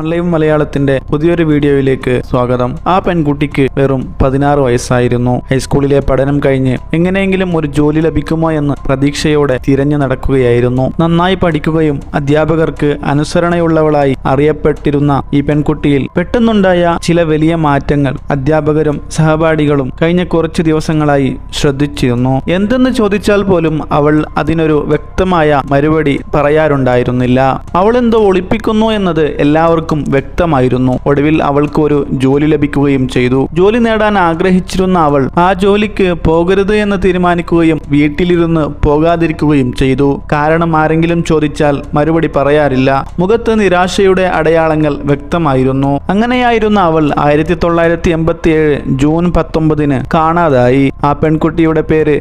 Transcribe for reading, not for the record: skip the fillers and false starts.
Online മലയാളത്തിന്റെ പുതിയൊരു വീഡിയോയിലേക്ക് സ്വാഗതം. ആ പെൺകുട്ടിക്ക് വെറും 16 വയസ്സായിരുന്നു. ഹൈസ്കൂളിലെ പഠനം കഴിഞ്ഞ് എങ്ങനെയെങ്കിലും ഒരു ജോലി ലഭിക്കുമോ എന്ന് പ്രതീക്ഷയോടെ തിരഞ്ഞു നടക്കുകയായിരുന്നു. നന്നായി പഠിക്കുകയും അധ്യാപകർക്ക് അനുസരണയുള്ളവളായി അറിയപ്പെട്ടിരുന്ന ഈ പെൺകുട്ടിയിൽ പെട്ടെന്നുണ്ടായ ചില വലിയ മാറ്റങ്ങൾ അധ്യാപകരും സഹപാഠികളും കഴിഞ്ഞ കുറച്ച് ദിവസങ്ങളായി ശ്രദ്ധിച്ചിരുന്നു. എന്തെന്ന് ചോദിച്ചാൽ പോലും അവൾ അതിനൊരു വ്യക്തമായ മറുപടി പറയാറുണ്ടായിരുന്നില്ല. അവൾ എന്തോ ഒളിപ്പിക്കുന്നു എന്നത് എല്ലാവർക്കും വ്യക്തമായിരുന്നു. ഒടുവിൽ അവൾക്ക് ഒരു ജോലി ലഭിക്കുകയും ചെയ്തു. ജോലി നേടാൻ ആഗ്രഹിച്ചിരുന്ന അവൾ ആ ജോലിക്ക് പോകരുത് എന്ന് തീരുമാനിക്കുകയും വീട്ടിലിരുന്ന് പോകാതിരിക്കുകയും ചെയ്തു. കാരണം ആരെങ്കിലും ചോദിച്ചാൽ മറുപടി പറയാറില്ല. മുഖത്ത് നിരാശയുടെ അടയാളങ്ങൾ വ്യക്തമായിരുന്നു. അങ്ങനെയായിരുന്ന അവൾ 1987 ജൂൺ 19 കാണാതായി. ആ പെൺകുട്ടിയുടെ പേര്